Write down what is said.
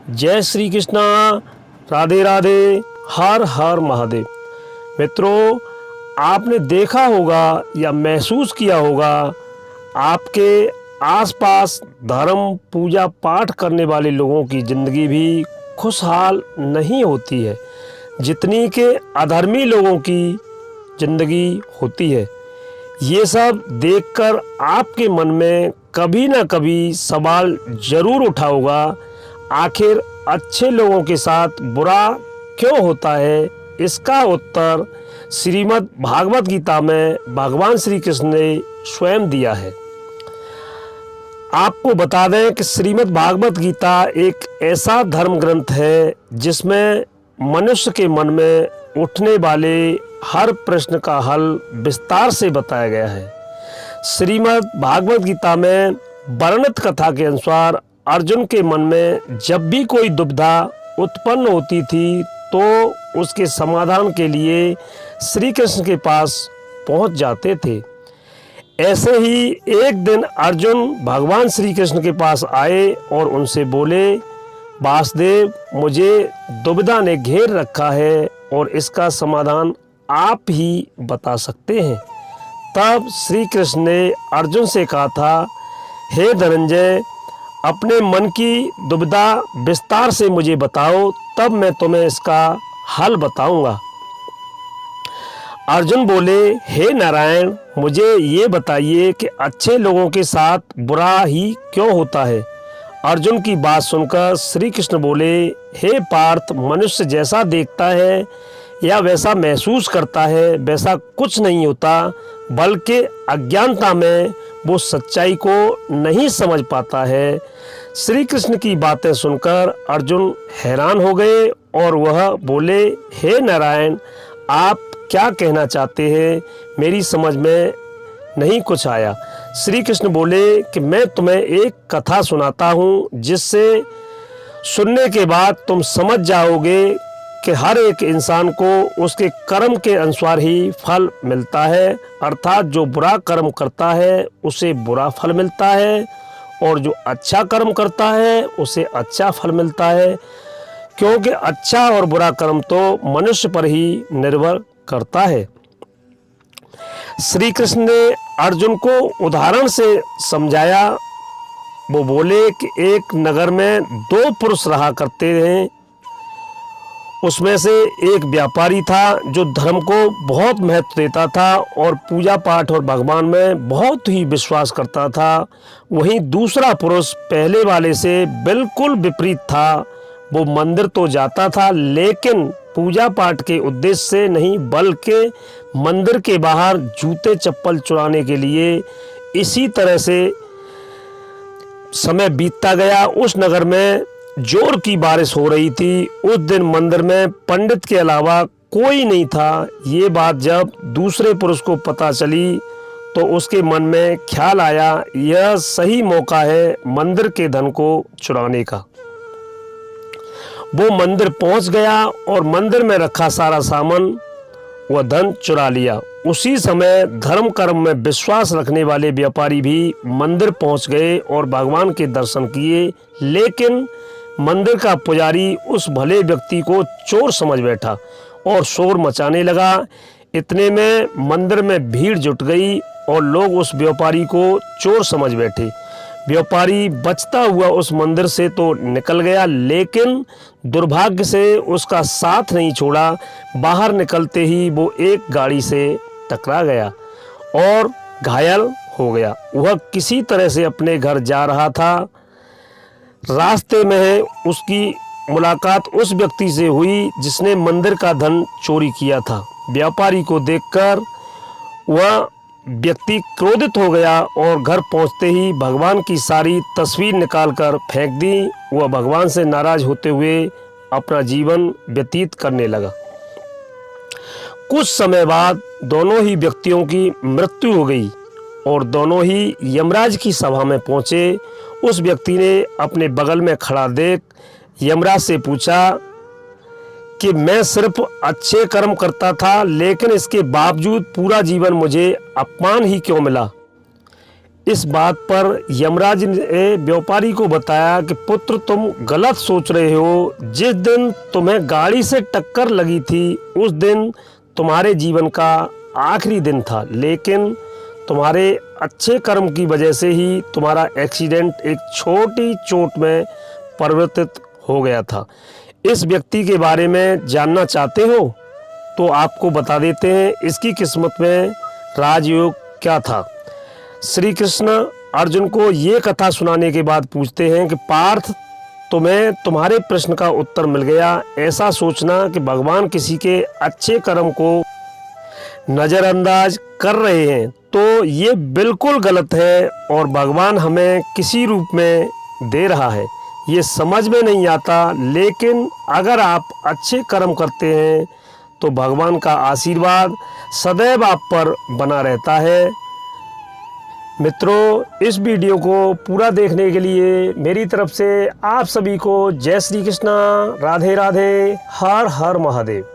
जय श्री कृष्णा, राधे राधे, हर हर महादेव। मित्रों, आपने देखा होगा या महसूस किया होगा, आपके आसपास धर्म पूजा पाठ करने वाले लोगों की ज़िंदगी भी खुशहाल नहीं होती है जितनी के अधर्मी लोगों की ज़िंदगी होती है। ये सब देखकर आपके मन में कभी ना कभी सवाल ज़रूर उठा होगा, आखिर अच्छे लोगों के साथ बुरा क्यों होता है। इसका उत्तर श्रीमद् भागवत गीता में भगवान श्री कृष्ण ने स्वयं दिया है। आपको बता दें कि श्रीमद् भागवत गीता एक ऐसा धर्म ग्रंथ है जिसमें मनुष्य के मन में उठने वाले हर प्रश्न का हल विस्तार से बताया गया है। श्रीमद् भागवत गीता में वर्णित कथा के अनुसार अर्जुन के मन में जब भी कोई दुविधा उत्पन्न होती थी तो उसके समाधान के लिए श्री कृष्ण के पास पहुंच जाते थे। ऐसे ही एक दिन अर्जुन भगवान श्री कृष्ण के पास आए और उनसे बोले, वासुदेव, मुझे दुविधा ने घेर रखा है और इसका समाधान आप ही बता सकते हैं। तब श्री कृष्ण ने अर्जुन से कहा था, हे धनंजय, अपने मन की दुविधा विस्तार से मुझे बताओ, तब मैं तुम्हें इसका हल बताऊंगा। अर्जुन बोले, हे नारायण, मुझे ये बताइए कि अच्छे लोगों के साथ बुरा ही क्यों होता है। अर्जुन की बात सुनकर श्री कृष्ण बोले, हे पार्थ, मनुष्य जैसा देखता है या वैसा महसूस करता है वैसा कुछ नहीं होता, बल्कि अज्ञानता में वो सच्चाई को नहीं समझ पाता है। श्री कृष्ण की बातें सुनकर अर्जुन हैरान हो गए और वह बोले, हे नारायण, आप क्या कहना चाहते हैं, मेरी समझ में नहीं कुछ आया। श्री कृष्ण बोले कि मैं तुम्हें एक कथा सुनाता हूँ जिससे सुनने के बाद तुम समझ जाओगे कि हर एक इंसान को उसके कर्म के अनुसार ही फल मिलता है। अर्थात जो बुरा कर्म करता है उसे बुरा फल मिलता है और जो अच्छा कर्म करता है उसे अच्छा फल मिलता है, क्योंकि अच्छा और बुरा कर्म तो मनुष्य पर ही निर्भर करता है। श्री कृष्ण ने अर्जुन को उदाहरण से समझाया। वो बोले कि एक नगर में दो पुरुष रहा करते हैं। उसमें से एक व्यापारी था जो धर्म को बहुत महत्व देता था और पूजा पाठ और भगवान में बहुत ही विश्वास करता था। वहीं दूसरा पुरुष पहले वाले से बिल्कुल विपरीत था। वो मंदिर तो जाता था लेकिन पूजा पाठ के उद्देश्य से नहीं, बल्कि मंदिर के बाहर जूते चप्पल चुराने के लिए। इसी तरह से समय बीतता गया। उस नगर में जोर की बारिश हो रही थी। उस दिन मंदिर में पंडित के अलावा कोई नहीं था। ये बात जब दूसरे पुरुष को पता चली तो उसके मन में ख्याल आया, यह सही मौका है मंदिर के धन को चुराने का। वो मंदिर पहुंच गया और मंदिर में रखा सारा सामान वह धन चुरा लिया। उसी समय धर्म कर्म में विश्वास रखने वाले व्यापारी भी मंदिर पहुंच गए और भगवान के दर्शन किए, लेकिन मंदिर का पुजारी उस भले व्यक्ति को चोर समझ बैठा और शोर मचाने लगा। इतने में मंदिर में भीड़ जुट गई और लोग उस व्यापारी को चोर समझ बैठे। व्यापारी बचता हुआ उस मंदिर से तो निकल गया, लेकिन दुर्भाग्य से उसका साथ नहीं छोड़ा। बाहर निकलते ही वो एक गाड़ी से टकरा गया और घायल हो गया। वह किसी तरह से अपने घर जा रहा था। रास्ते में उसकी मुलाकात उस व्यक्ति से हुई जिसने मंदिर का धन चोरी किया था। व्यापारी को देखकर वह व्यक्ति क्रोधित हो गया और घर पहुंचते ही भगवान की सारी तस्वीर निकालकर फेंक दी। वह भगवान से नाराज होते हुए अपना जीवन व्यतीत करने लगा। कुछ समय बाद दोनों ही व्यक्तियों की मृत्यु हो गई और दोनों ही यमराज की सभा में पहुंचे। उस व्यक्ति ने अपने बगल में खड़ा देख यमराज से पूछा कि मैं सिर्फ अच्छे कर्म करता था, लेकिन इसके बावजूद पूरा जीवन मुझे अपमान ही क्यों मिला। इस बात पर यमराज ने व्यापारी को बताया कि पुत्र तुम गलत सोच रहे हो। जिस दिन तुम्हें गाड़ी से टक्कर लगी थी उस दिन तुम्हारे जीवन का आखिरी दिन था, लेकिन तुम्हारे अच्छे कर्म की वजह से ही तुम्हारा एक्सीडेंट एक छोटी चोट में परिवर्तित हो गया था। इस व्यक्ति के बारे में जानना चाहते हो तो आपको बता देते हैं इसकी किस्मत में राजयोग क्या था। श्री कृष्ण अर्जुन को ये कथा सुनाने के बाद पूछते हैं कि पार्थ, तुम्हें तुम्हारे प्रश्न का उत्तर मिल गया। ऐसा सोचना कि भगवान किसी के अच्छे कर्म को नज़रअंदाज कर रहे हैं तो ये बिल्कुल गलत है और भगवान हमें किसी रूप में दे रहा है, ये समझ में नहीं आता। लेकिन अगर आप अच्छे कर्म करते हैं तो भगवान का आशीर्वाद सदैव आप पर बना रहता है। मित्रों, इस वीडियो को पूरा देखने के लिए मेरी तरफ से आप सभी को जय श्री कृष्णा, राधे राधे, हर हर महादेव।